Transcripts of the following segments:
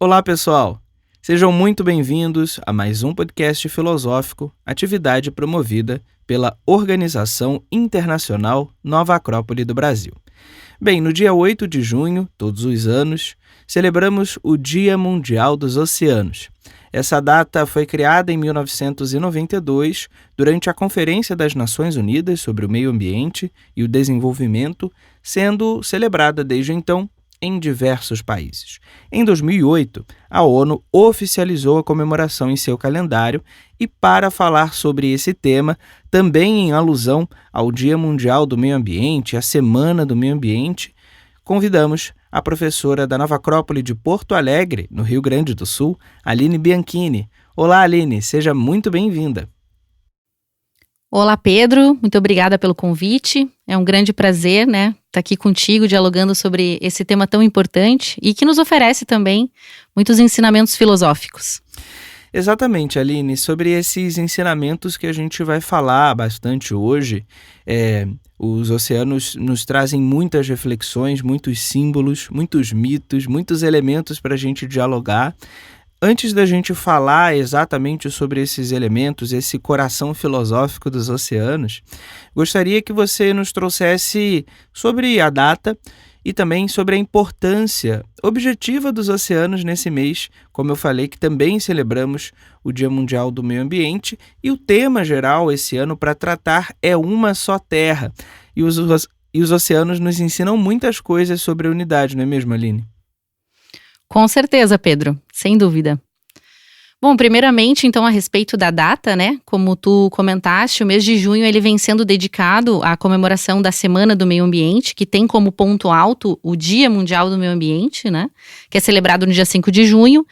Olá, pessoal! Sejam muito bem-vindos a mais um podcast filosófico, atividade promovida pela Organização Internacional Nova Acrópole do Brasil. Bem, no dia 8 de junho, todos os anos, celebramos o Dia Mundial dos Oceanos. Essa data foi criada em 1992, durante a Conferência das Nações Unidas sobre o Meio Ambiente e o Desenvolvimento, sendo celebrada desde então em diversos países. Em 2008, a ONU oficializou a comemoração em seu calendário e, para falar sobre esse tema, também em alusão ao Dia Mundial do Meio Ambiente, a Semana do Meio Ambiente, convidamos a professora da Nova Acrópole de Porto Alegre, no Rio Grande do Sul, Aline Bianchini. Olá, Aline, seja muito bem-vinda. Olá, Pedro, muito obrigada pelo convite. É um grande prazer, estar aqui contigo dialogando sobre esse tema tão importante e que nos oferece também muitos ensinamentos filosóficos. Exatamente, Aline, sobre esses ensinamentos que a gente vai falar bastante hoje. Os oceanos nos trazem muitas reflexões, muitos símbolos, muitos mitos, muitos elementos para a gente dialogar. Antes da gente falar exatamente sobre esses elementos, esse coração filosófico dos oceanos, gostaria que você nos trouxesse sobre a data e também sobre a importância objetiva dos oceanos nesse mês, como eu falei, que também celebramos o Dia Mundial do Meio Ambiente, e o tema geral esse ano para tratar é uma só terra. E os oceanos nos ensinam muitas coisas sobre a unidade, não é mesmo, Aline? Com certeza, Pedro, sem dúvida. Bom, primeiramente, então, a respeito da data, como tu comentaste, o mês de junho ele vem sendo dedicado à comemoração da Semana do Meio Ambiente, que tem como ponto alto o Dia Mundial do Meio Ambiente, que é celebrado no dia 5 de junho.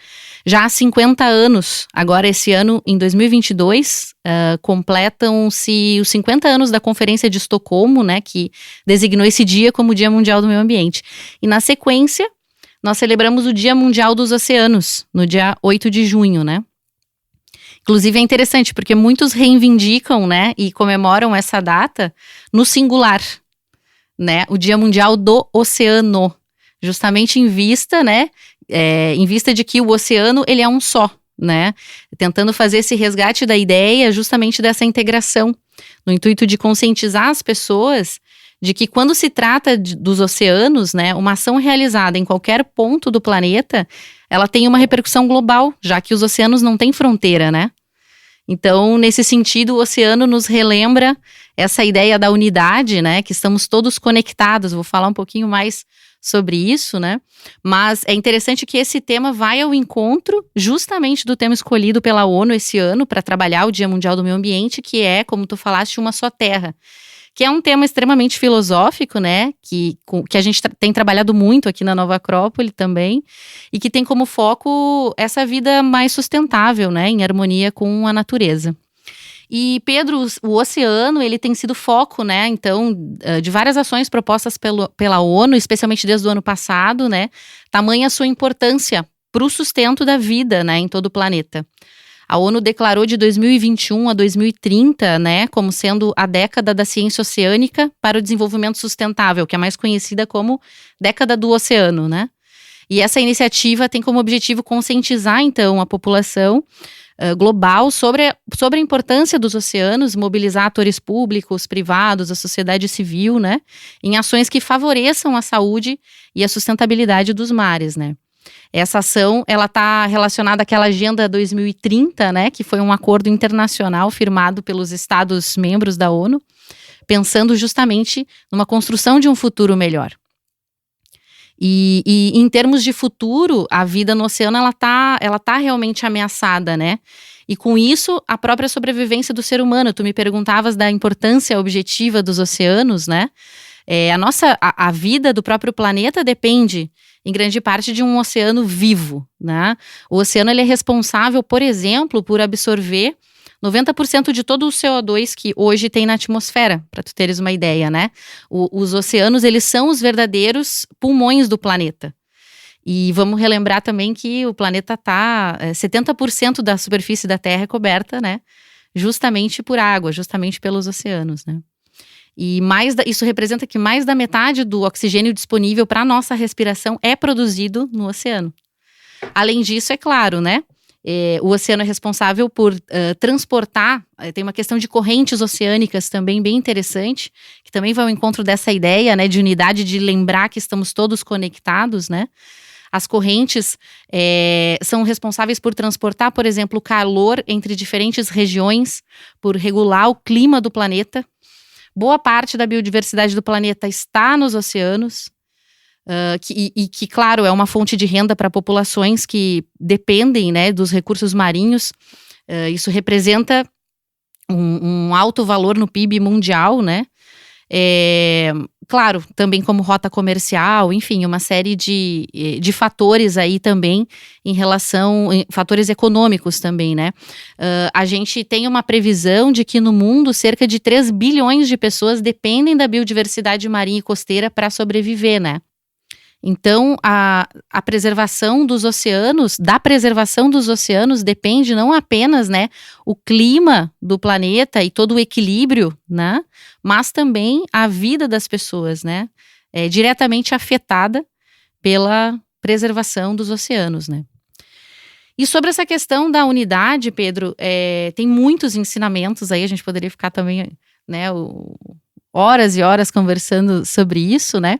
Já há 50 anos, agora esse ano, em 2022, completam-se os 50 anos da Conferência de Estocolmo, que designou esse dia como Dia Mundial do Meio Ambiente. E na sequência, nós celebramos o Dia Mundial dos Oceanos, no dia 8 de junho, Inclusive é interessante, porque muitos reivindicam, e comemoram essa data no singular, o Dia Mundial do Oceano, justamente em vista, em vista de que o oceano, ele é um só, tentando fazer esse resgate da ideia justamente dessa integração, no intuito de conscientizar as pessoas de que quando se trata dos oceanos, uma ação realizada em qualquer ponto do planeta, ela tem uma repercussão global, já que os oceanos não têm fronteira, Então, nesse sentido, o oceano nos relembra essa ideia da unidade, que estamos todos conectados. Vou falar um pouquinho mais sobre isso, Mas é interessante que esse tema vai ao encontro justamente do tema escolhido pela ONU esse ano para trabalhar o Dia Mundial do Meio Ambiente, que é, como tu falaste, uma só terra. Que é um tema extremamente filosófico, que a gente tem trabalhado muito aqui na Nova Acrópole também, e que tem como foco essa vida mais sustentável, em harmonia com a natureza. E, Pedro, o oceano, ele tem sido foco, então, de várias ações propostas pela ONU, especialmente desde o ano passado, tamanha a sua importância para o sustento da vida, em todo o planeta. A ONU declarou de 2021 a 2030, como sendo a década da ciência oceânica para o desenvolvimento sustentável, que é mais conhecida como década do oceano, E essa iniciativa tem como objetivo conscientizar, então, a população global sobre a importância dos oceanos, mobilizar atores públicos, privados, a sociedade civil, em ações que favoreçam a saúde e a sustentabilidade dos mares, Essa ação, ela está relacionada àquela Agenda 2030, que foi um acordo internacional firmado pelos Estados-membros da ONU, pensando justamente numa construção de um futuro melhor. E em termos de futuro, a vida no oceano, ela tá realmente ameaçada, E com isso, a própria sobrevivência do ser humano. Tu me perguntavas da importância objetiva dos oceanos, A vida do próprio planeta depende em grande parte de um oceano vivo, O oceano ele é responsável, por exemplo, por absorver 90% de todo o CO2 que hoje tem na atmosfera, para tu teres uma ideia, Os oceanos, eles são os verdadeiros pulmões do planeta. E vamos relembrar também que o planeta 70% da superfície da Terra é coberta, justamente por água, justamente pelos oceanos, E isso representa que mais da metade do oxigênio disponível para a nossa respiração é produzido no oceano. Além disso, é claro, né? O oceano é responsável por transportar, tem uma questão de correntes oceânicas também bem interessante, que também vai ao encontro dessa ideia, né, de unidade, de lembrar que estamos todos conectados, né? As correntes são responsáveis por transportar, por exemplo, o calor entre diferentes regiões, por regular o clima do planeta. Boa parte da biodiversidade do planeta está nos oceanos. Que, claro, é uma fonte de renda para populações que dependem, né, dos recursos marinhos. Isso representa um alto valor no PIB mundial, né? Claro, também como rota comercial, enfim, uma série de fatores aí também fatores econômicos também, né? A gente tem uma previsão de que no mundo cerca de 3 bilhões de pessoas dependem da biodiversidade marinha e costeira para sobreviver, né? Então, a preservação dos oceanos, depende não apenas, né, o clima do planeta e todo o equilíbrio, né, mas também a vida das pessoas, né, é diretamente afetada pela preservação dos oceanos, né. E sobre essa questão da unidade, Pedro, tem muitos ensinamentos aí, a gente poderia ficar também, né, horas e horas conversando sobre isso, né.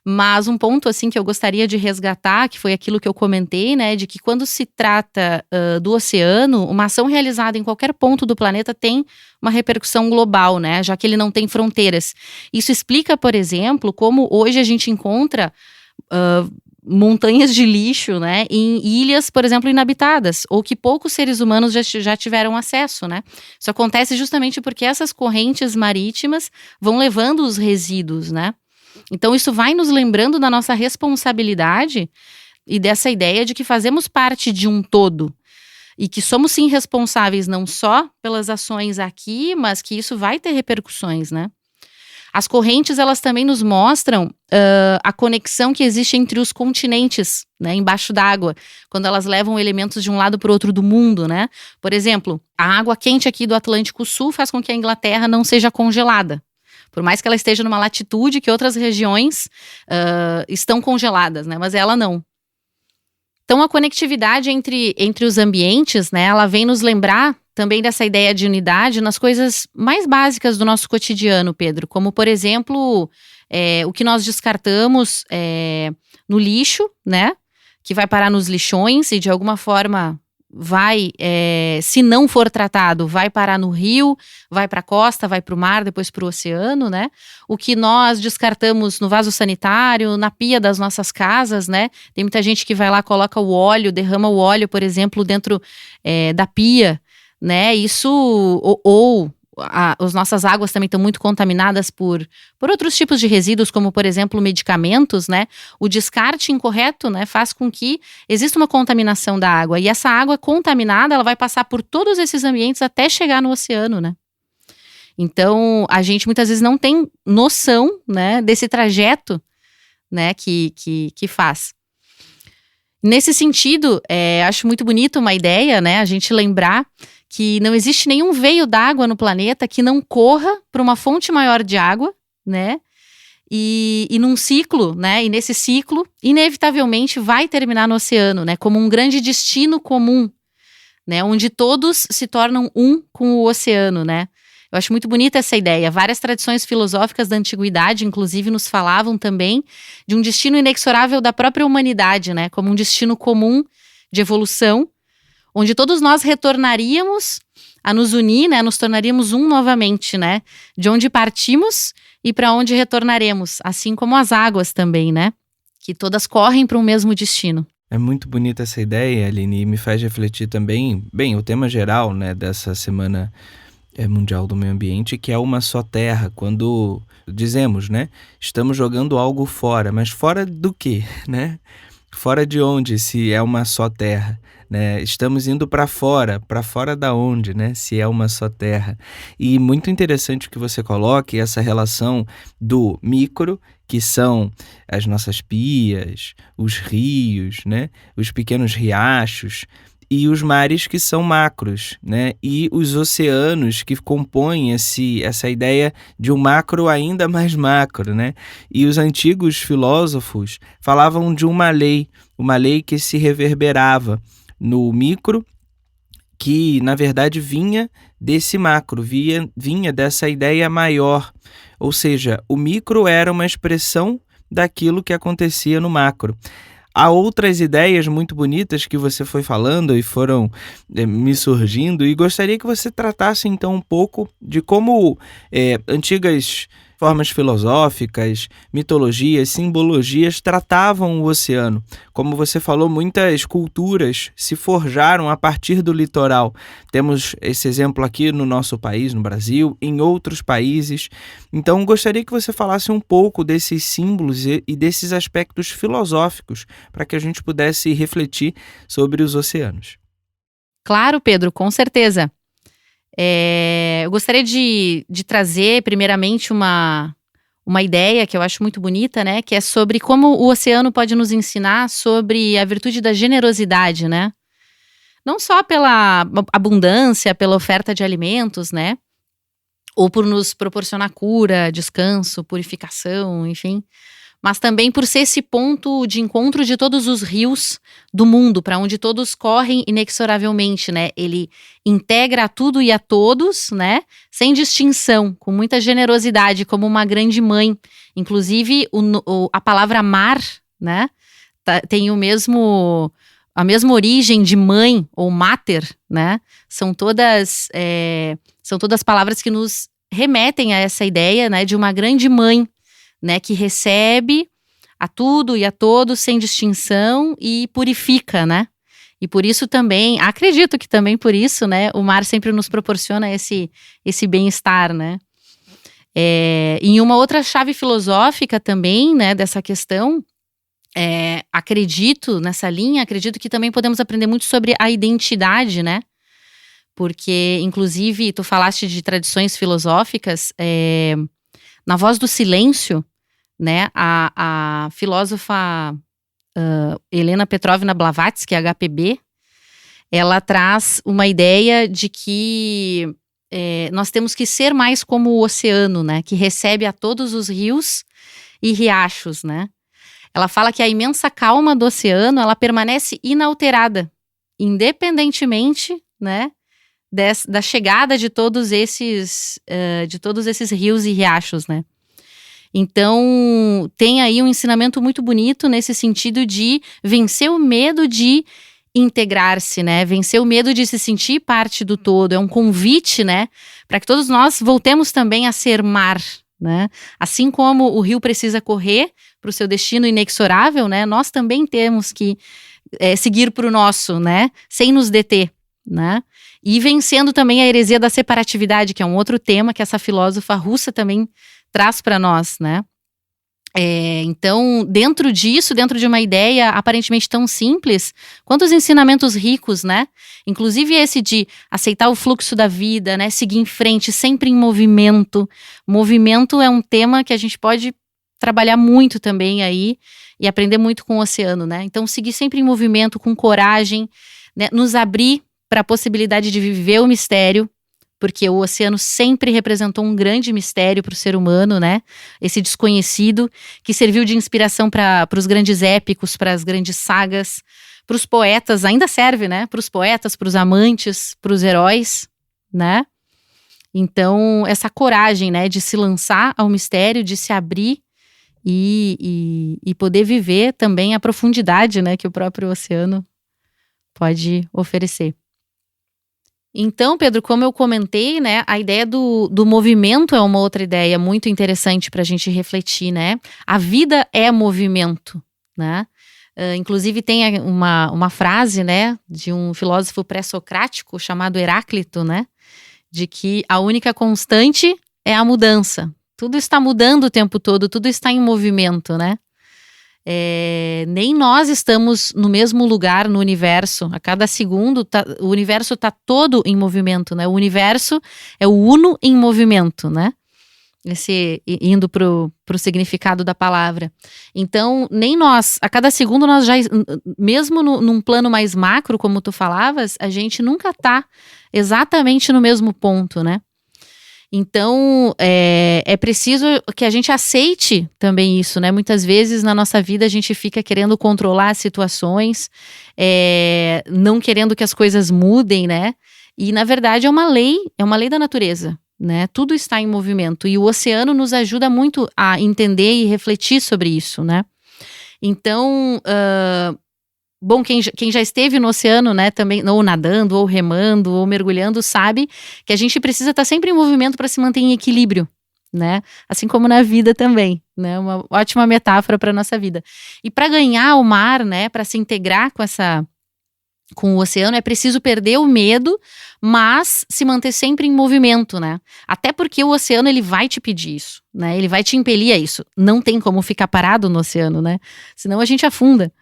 Mas um ponto, assim, que eu gostaria de resgatar, que foi aquilo que eu comentei, né, de que quando se trata do oceano, uma ação realizada em qualquer ponto do planeta tem uma repercussão global, né, já que ele não tem fronteiras. Isso explica, por exemplo, como hoje a gente encontra montanhas de lixo, né, em ilhas, por exemplo, inabitadas, ou que poucos seres humanos já tiveram acesso, né. Isso acontece justamente porque essas correntes marítimas vão levando os resíduos, né. Então, isso vai nos lembrando da nossa responsabilidade e dessa ideia de que fazemos parte de um todo. E que somos, sim, responsáveis não só pelas ações aqui, mas que isso vai ter repercussões, né? As correntes, elas também nos mostram a conexão que existe entre os continentes, né, embaixo d'água, quando elas levam elementos de um lado para o outro do mundo, né? Por exemplo, a água quente aqui do Atlântico Sul faz com que a Inglaterra não seja congelada. Por mais que ela esteja numa latitude que outras regiões estão congeladas, né? Mas ela não. Então, a conectividade entre os ambientes, né? Ela vem nos lembrar também dessa ideia de unidade nas coisas mais básicas do nosso cotidiano, Pedro. Como, por exemplo, o que nós descartamos no lixo, né? Que vai parar nos lixões e, de alguma forma, vai, se não for tratado, vai parar no rio, vai para a costa, vai para o mar, depois para o oceano, né? O que nós descartamos no vaso sanitário, na pia das nossas casas, né? Tem muita gente que vai lá, coloca o óleo, derrama o óleo, por exemplo, dentro da pia, né? Isso, as nossas águas também estão muito contaminadas por outros tipos de resíduos, como, por exemplo, medicamentos, né? O descarte incorreto, né, faz com que exista uma contaminação da água. E essa água contaminada, ela vai passar por todos esses ambientes até chegar no oceano, né? Então, a gente muitas vezes não tem noção, né, desse trajeto, né, que faz. Nesse sentido, acho muito bonito uma ideia, né, a gente lembrar que não existe nenhum veio d'água no planeta que não corra para uma fonte maior de água, né? E num ciclo, né? E nesse ciclo, inevitavelmente vai terminar no oceano, né? Como um grande destino comum, né? Onde todos se tornam um com o oceano, né? Eu acho muito bonita essa ideia. Várias tradições filosóficas da antiguidade, inclusive, nos falavam também de um destino inexorável da própria humanidade, né? Como um destino comum de evolução, onde todos nós retornaríamos a nos unir, né? Nos tornaríamos um novamente, né? De onde partimos e para onde retornaremos, assim como as águas também, né? Que todas correm para um mesmo destino. É muito bonita essa ideia, Aline, e me faz refletir também, bem, o tema geral, né, dessa Semana Mundial do Meio Ambiente, que é uma só terra, quando dizemos, né, estamos jogando algo fora, mas fora do quê, né? Fora de onde, se é uma só terra, né? Estamos indo para fora da onde, né? Se é uma só terra. E muito interessante que você coloque essa relação do micro, que são as nossas pias, os rios, né? Os pequenos riachos, e os mares que são macros, né? E os oceanos que compõem essa ideia de um macro ainda mais macro, né? E os antigos filósofos falavam de uma lei que se reverberava no micro, que na verdade vinha desse macro, vinha dessa ideia maior, ou seja, o micro era uma expressão daquilo que acontecia no macro. Há outras ideias muito bonitas que você foi falando e foram me surgindo, e gostaria que você tratasse então um pouco de como antigas formas filosóficas, mitologias, simbologias tratavam o oceano. Como você falou, muitas culturas se forjaram a partir do litoral. Temos esse exemplo aqui no nosso país, no Brasil, em outros países. Então, gostaria que você falasse um pouco desses símbolos e desses aspectos filosóficos para que a gente pudesse refletir sobre os oceanos. Claro, Pedro, com certeza. Eu gostaria de trazer, primeiramente, uma ideia que eu acho muito bonita, né? Que é sobre como o oceano pode nos ensinar sobre a virtude da generosidade, né? Não só pela abundância, pela oferta de alimentos, né? Ou por nos proporcionar cura, descanso, purificação, enfim. Mas também por ser esse ponto de encontro de todos os rios do mundo, para onde todos correm inexoravelmente, né? Ele integra a tudo e a todos, né? Sem distinção, com muita generosidade, como uma grande mãe. Inclusive, a palavra mar, né? Tem a mesma origem de mãe ou mater, né? São todas palavras que nos remetem a essa ideia, né? De uma grande mãe, né, que recebe a tudo e a todos sem distinção e purifica, né? E por isso também, acredito que também por isso, né, o mar sempre nos proporciona esse bem-estar, né? Em uma outra chave filosófica também, né, dessa questão, acredito que também podemos aprender muito sobre a identidade, né? Porque, inclusive, tu falaste de tradições filosóficas, na Voz do Silêncio, né, a filósofa Helena Petrovna Blavatsky, HPB, ela traz uma ideia de que nós temos que ser mais como o oceano, né, que recebe a todos os rios e riachos, né. Ela fala que a imensa calma do oceano, ela permanece inalterada, independentemente, né, da chegada de todos esses rios e riachos, né. Então, tem aí um ensinamento muito bonito nesse sentido de vencer o medo de integrar-se, né? Vencer o medo de se sentir parte do todo. É um convite, né? Para que todos nós voltemos também a ser mar, né? Assim como o rio precisa correr para o seu destino inexorável, né? Nós também temos que seguir para o nosso, né? Sem nos deter, né? E vencendo também a heresia da separatividade, que é um outro tema que essa filósofa russa também traz para nós, né? Então, dentro disso, dentro de uma ideia aparentemente tão simples, quantos ensinamentos ricos, né? Inclusive esse de aceitar o fluxo da vida, né? Seguir em frente, sempre em movimento. Movimento é um tema que a gente pode trabalhar muito também aí e aprender muito com o oceano, né? Então, seguir sempre em movimento, com coragem, né? Nos abrir para a possibilidade de viver o mistério, porque o oceano sempre representou um grande mistério para o ser humano, né? Esse desconhecido que serviu de inspiração para os grandes épicos, para as grandes sagas, para os poetas, ainda serve, né? Para os poetas, para os amantes, para os heróis, né? Então, essa coragem, né, de se lançar ao mistério, de se abrir e poder viver também a profundidade, né, que o próprio oceano pode oferecer. Então, Pedro, como eu comentei, né, a ideia do movimento é uma outra ideia muito interessante para a gente refletir, né? A vida é movimento, né? Inclusive tem uma frase, né, de um filósofo pré-socrático chamado Heráclito, né? De que a única constante é a mudança. Tudo está mudando o tempo todo, tudo está em movimento, né? Nem nós estamos no mesmo lugar no universo. A cada segundo, o universo está todo em movimento, né? O universo é o uno em movimento, né? Indo pro significado da palavra. Então, nem nós, a cada segundo nós já, mesmo num plano mais macro, como tu falavas, a gente nunca tá exatamente no mesmo ponto, né? Então, é preciso que a gente aceite também isso, né? Muitas vezes na nossa vida a gente fica querendo controlar as situações, não querendo que as coisas mudem, né? E na verdade é uma lei da natureza, né? Tudo está em movimento e o oceano nos ajuda muito a entender e refletir sobre isso, né? Então, bom, quem já esteve no oceano, né, também, ou nadando, ou remando, ou mergulhando, sabe que a gente precisa estar sempre em movimento para se manter em equilíbrio, né? Assim como na vida também, né? Uma ótima metáfora para nossa vida. E para ganhar o mar, né, para se integrar com o oceano, é preciso perder o medo, mas se manter sempre em movimento, né? Até porque o oceano, ele vai te pedir isso, né? Ele vai te impelir a isso. Não tem como ficar parado no oceano, né? Senão a gente afunda.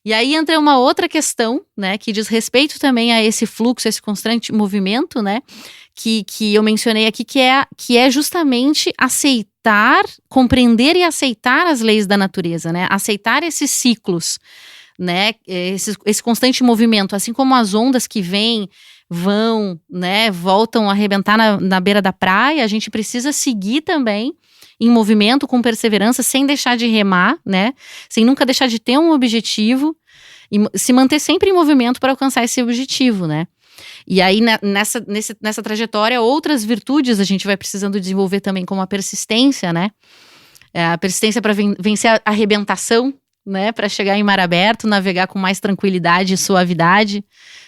E aí entra uma outra questão, né, que diz respeito também a esse fluxo, esse constante movimento, né, que eu mencionei aqui, que é justamente aceitar, compreender e aceitar as leis da natureza, né, aceitar esses ciclos, né, esse constante movimento, assim como as ondas que vêm, vão, né, voltam a arrebentar na beira da praia, a gente precisa seguir também em movimento, com perseverança, sem deixar de remar, né? Sem nunca deixar de ter um objetivo e se manter sempre em movimento para alcançar esse objetivo, né? E aí, nessa trajetória, outras virtudes a gente vai precisando desenvolver também, como a persistência, né? A persistência para vencer a arrebentação, né? Para chegar em mar aberto, navegar com mais tranquilidade e suavidade,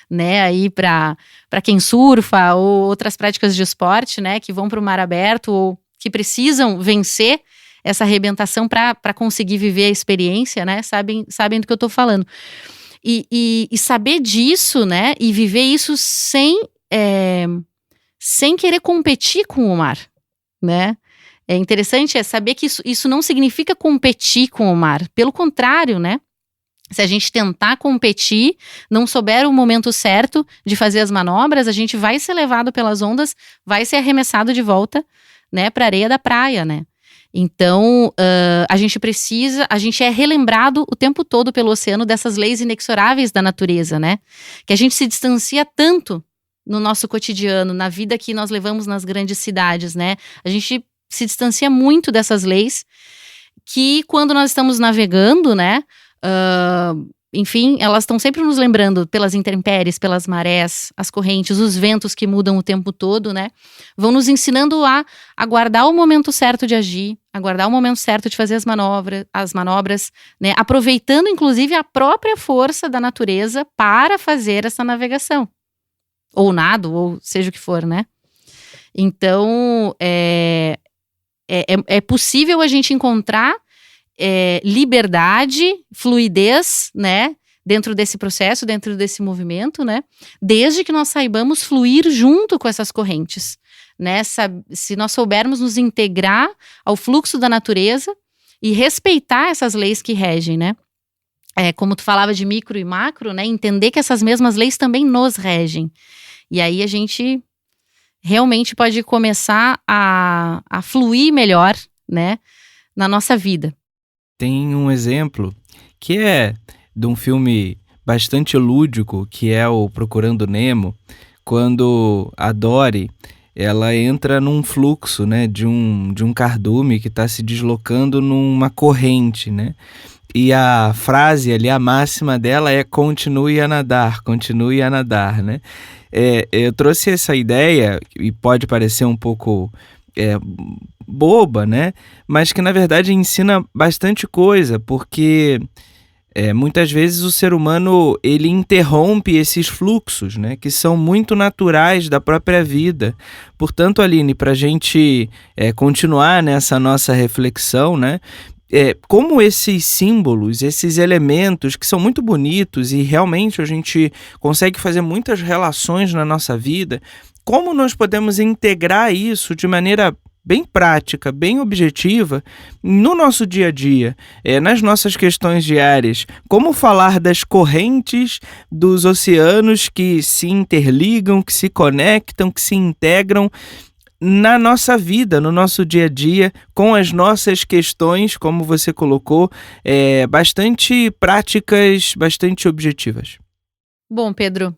né? Aí para quem surfa ou outras práticas de esporte, né? Que vão para o mar aberto ou que precisam vencer essa arrebentação para conseguir viver a experiência, né? Sabem do que eu tô falando. E saber disso, né? E viver isso sem querer competir com o mar, né? É interessante saber que isso não significa competir com o mar. Pelo contrário, né? Se a gente tentar competir, não souber o momento certo de fazer as manobras, a gente vai ser levado pelas ondas, vai ser arremessado de volta, né, para a areia da praia, né? Então, a gente é relembrado o tempo todo pelo oceano dessas leis inexoráveis da natureza, né? Que a gente se distancia tanto no nosso cotidiano, na vida que nós levamos nas grandes cidades, né? A gente se distancia muito dessas leis que quando nós estamos navegando, né? Enfim, elas estão sempre nos lembrando pelas intempéries, pelas marés, as correntes, os ventos que mudam o tempo todo, né? Vão nos ensinando a aguardar o momento certo de agir, aguardar o momento certo de fazer as manobras, né? Aproveitando, inclusive, a própria força da natureza para fazer essa navegação. Ou nado, ou seja o que for, né? Então, é possível a gente encontrar liberdade, fluidez, né, dentro desse processo, dentro desse movimento, né, desde que nós saibamos fluir junto com essas correntes, né, se nós soubermos nos integrar ao fluxo da natureza e respeitar essas leis que regem, né, como tu falava de micro e macro, né, entender que essas mesmas leis também nos regem, e aí a gente realmente pode começar a fluir melhor, né, na nossa vida. Tem um exemplo que é de um filme bastante lúdico, que é o Procurando Nemo, quando a Dory, ela entra num fluxo, né, de um cardume que está se deslocando numa corrente, né? E a frase ali, a máxima dela é continue a nadar, né? Eu trouxe essa ideia, e pode parecer um pouco boba, né? Mas que na verdade ensina bastante coisa, porque muitas vezes o ser humano ele interrompe esses fluxos, né? Que são muito naturais da própria vida. Portanto, Aline, para a gente continuar nessa nossa reflexão, né? Como esses símbolos, esses elementos que são muito bonitos e realmente a gente consegue fazer muitas relações na nossa vida, como nós podemos integrar isso de maneira bem prática, bem objetiva, no nosso dia a dia, nas nossas questões diárias. Como falar das correntes dos oceanos que se interligam, que se conectam, que se integram na nossa vida, no nosso dia a dia, com as nossas questões, como você colocou, bastante práticas, bastante objetivas. Bom, Pedro,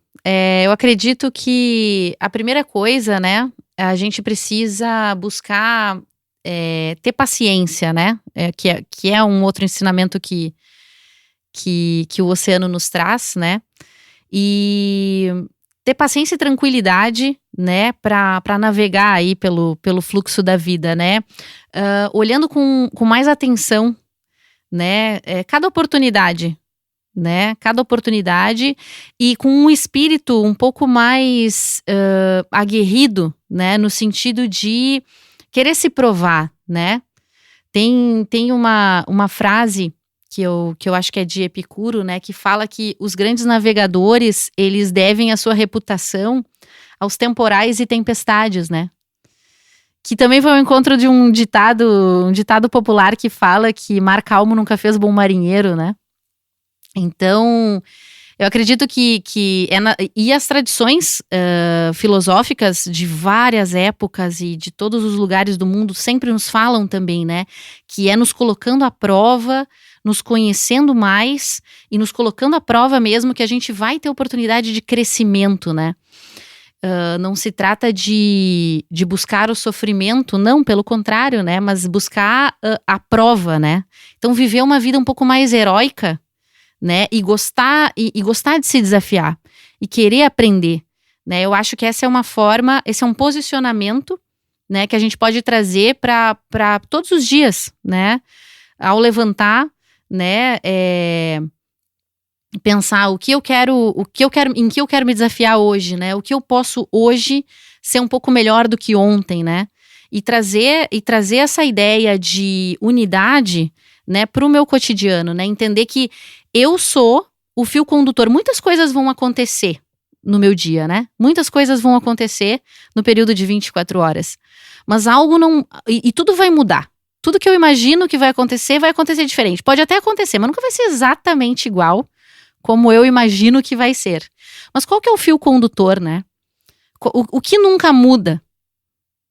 eu acredito que a primeira coisa, né, a gente precisa buscar ter paciência, né, que é um outro ensinamento que o oceano nos traz, né, e ter paciência e tranquilidade, né, para navegar aí pelo fluxo da vida, né, olhando com mais atenção, né, cada oportunidade, né, cada oportunidade e com um espírito um pouco mais aguerrido, né, no sentido de querer se provar, né. Tem uma frase que eu acho que é de Epicuro, né, que fala que os grandes navegadores, eles devem a sua reputação aos temporais e tempestades, né. Que também foi ao encontro de um ditado popular que fala que mar calmo nunca fez bom marinheiro, né. Então, eu acredito que e as tradições filosóficas de várias épocas e de todos os lugares do mundo sempre nos falam também, né, que é nos colocando à prova, nos conhecendo mais e nos colocando à prova mesmo que a gente vai ter oportunidade de crescimento, né. Não se trata de buscar o sofrimento, não, pelo contrário, né, mas buscar a prova, né. Então viver uma vida um pouco mais heróica, né, e gostar de se desafiar e querer aprender, né. Eu acho que essa é uma forma, esse é um posicionamento, né, que a gente pode trazer para todos os dias, né, ao levantar, né, pensar em que eu quero me desafiar hoje, né, o que eu posso hoje ser um pouco melhor do que ontem, né, e trazer essa ideia de unidade, né, para o meu cotidiano, né, entender que eu sou o fio condutor. Muitas coisas vão acontecer no meu dia, né? Muitas coisas vão acontecer no período de 24 horas. Mas algo não. E tudo vai mudar. Tudo que eu imagino que vai acontecer diferente. Pode até acontecer, mas nunca vai ser exatamente igual como eu imagino que vai ser. Mas qual que é o fio condutor, né? O que nunca muda,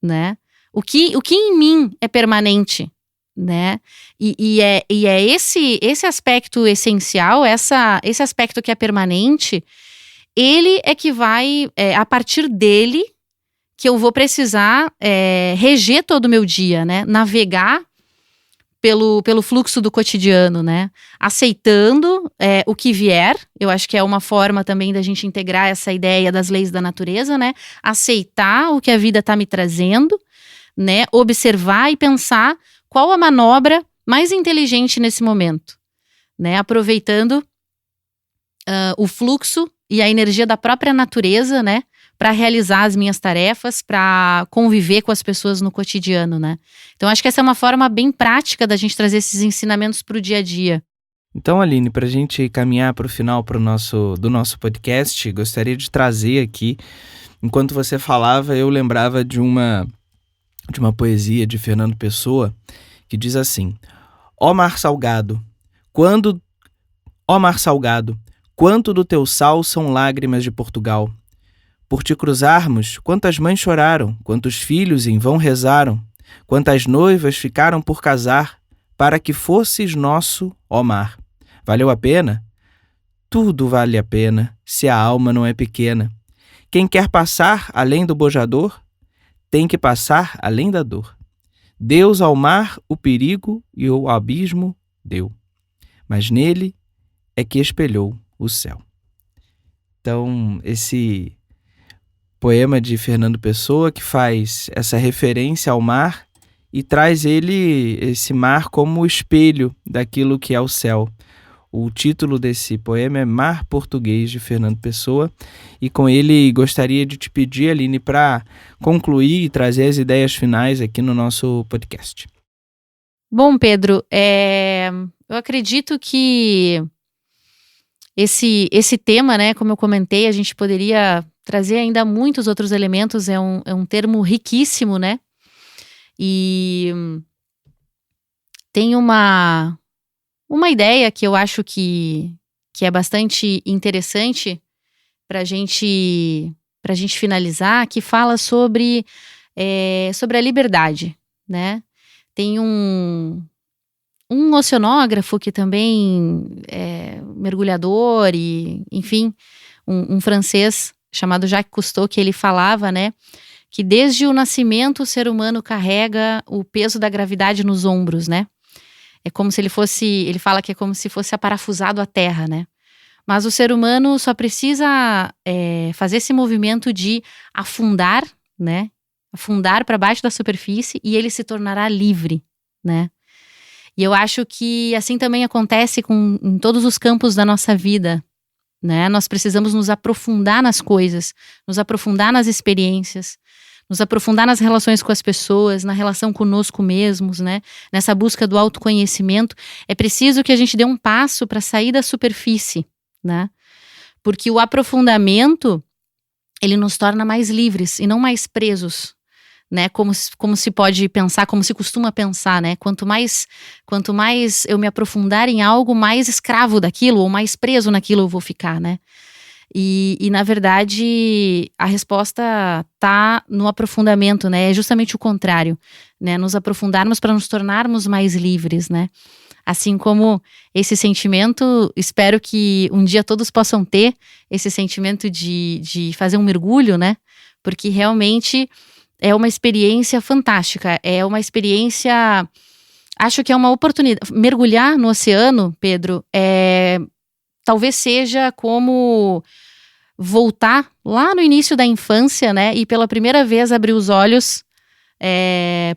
né? O que em mim é permanente, né? E é esse aspecto essencial, esse aspecto que é permanente, ele é que vai, a partir dele, que eu vou precisar reger todo o meu dia, né? Navegar pelo fluxo do cotidiano, né? Aceitando o que vier. Eu acho que é uma forma também da gente integrar essa ideia das leis da natureza, né? Aceitar o que a vida está me trazendo, né? Observar e pensar qual a manobra mais inteligente nesse momento, né? Aproveitando o fluxo e a energia da própria natureza, né? Para realizar as minhas tarefas, para conviver com as pessoas no cotidiano, né? Então, acho que essa é uma forma bem prática da gente trazer esses ensinamentos para o dia a dia. Então, Aline, para a gente caminhar para o final do nosso podcast, gostaria de trazer aqui, enquanto você falava, eu lembrava de uma poesia de Fernando Pessoa, que diz assim: Ó mar salgado, quanto do teu sal são lágrimas de Portugal. Por te cruzarmos, quantas mães choraram, quantos filhos em vão rezaram, quantas noivas ficaram por casar, para que fosses nosso, ó mar. Valeu a pena? Tudo vale a pena, se a alma não é pequena. Quem quer passar além do bojador, tem que passar além da dor. Deus ao mar o perigo e o abismo deu, mas nele é que espelhou o céu. Então, esse poema de Fernando Pessoa que faz essa referência ao mar e traz esse mar como espelho daquilo que é o céu. O título desse poema é Mar Português, de Fernando Pessoa, e com ele gostaria de te pedir, Aline, para concluir e trazer as ideias finais aqui no nosso podcast. Bom, Pedro, eu acredito que esse tema, né, como eu comentei, a gente poderia trazer ainda muitos outros elementos, é um termo riquíssimo, né? E tem uma ideia que eu acho que é bastante interessante para a gente finalizar, que fala sobre sobre a liberdade, né? Tem um oceanógrafo que também é mergulhador e, enfim, um francês chamado Jacques Cousteau, que ele falava, né, que desde o nascimento o ser humano carrega o peso da gravidade nos ombros, né? É como se ele fala que é como se fosse aparafusado à terra, né? Mas o ser humano só precisa fazer esse movimento de afundar, né? Afundar para baixo da superfície e ele se tornará livre, né? E eu acho que assim também acontece em todos os campos da nossa vida, né? Nós precisamos nos aprofundar nas coisas, nos aprofundar nas experiências, nos aprofundar nas relações com as pessoas, na relação conosco mesmos, né? Nessa busca do autoconhecimento. É preciso que a gente dê um passo para sair da superfície, né? Porque o aprofundamento, ele nos torna mais livres e não mais presos, né? Como se pode pensar, como se costuma pensar, né? Quanto mais eu me aprofundar em algo, mais escravo daquilo ou mais preso naquilo eu vou ficar, né? E na verdade, a resposta tá no aprofundamento, né? É justamente o contrário, né? Nos aprofundarmos para nos tornarmos mais livres, né? Assim como esse sentimento, espero que um dia todos possam ter esse sentimento de fazer um mergulho, né? Porque realmente é uma experiência fantástica, é uma experiência, acho que é uma oportunidade. Mergulhar no oceano, Pedro, talvez seja como voltar lá no início da infância, né? E pela primeira vez abrir os olhos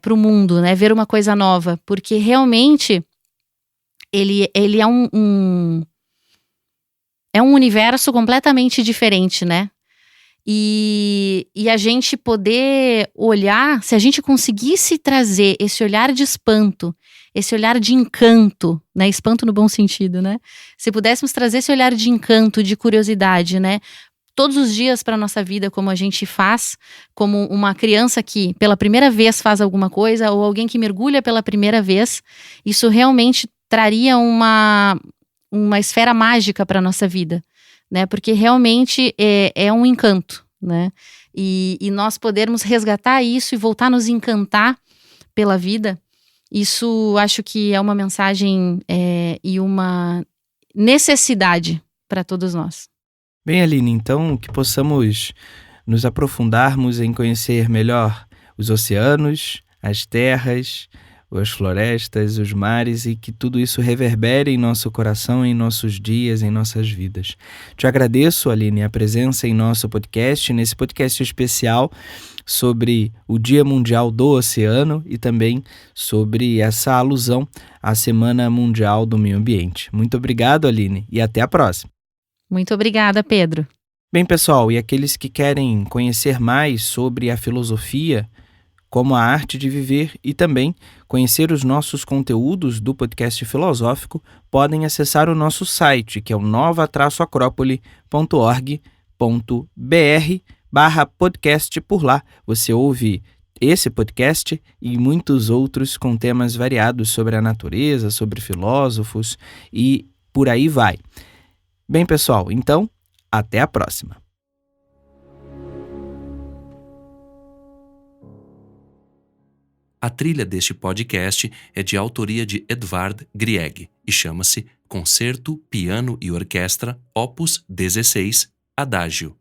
para o mundo, né? Ver uma coisa nova. Porque realmente ele é um universo completamente diferente, né? E a gente poder olhar, se a gente conseguisse trazer esse olhar de espanto, esse olhar de encanto, né? Espanto no bom sentido, né? Se pudéssemos trazer esse olhar de encanto, de curiosidade, né? Todos os dias para nossa vida, como a gente faz, como uma criança que pela primeira vez faz alguma coisa, ou alguém que mergulha pela primeira vez, isso realmente traria uma esfera mágica para nossa vida, né? Porque realmente é um encanto, né? E nós podermos resgatar isso e voltar a nos encantar pela vida, isso acho que é uma mensagem e uma necessidade para todos nós. Bem, Aline, então que possamos nos aprofundarmos em conhecer melhor os oceanos, as terras, as florestas, os mares e que tudo isso reverbere em nosso coração, em nossos dias, em nossas vidas. Te agradeço, Aline, a presença em nosso podcast, nesse podcast especial sobre o Dia Mundial do Oceano e também sobre essa alusão à Semana Mundial do Meio Ambiente. Muito obrigado, Aline, e até a próxima. Muito obrigada, Pedro. Bem, pessoal, e aqueles que querem conhecer mais sobre a filosofia, como a arte de viver e também conhecer os nossos conteúdos do podcast filosófico, podem acessar o nosso site, que é o nova-acrópole.org.br/podcast. Por lá você ouve esse podcast e muitos outros com temas variados sobre a natureza, sobre filósofos e por aí vai. Bem, pessoal, então, até a próxima. A trilha deste podcast é de autoria de Edvard Grieg e chama-se Concerto, Piano e Orquestra, Opus 16, Adagio.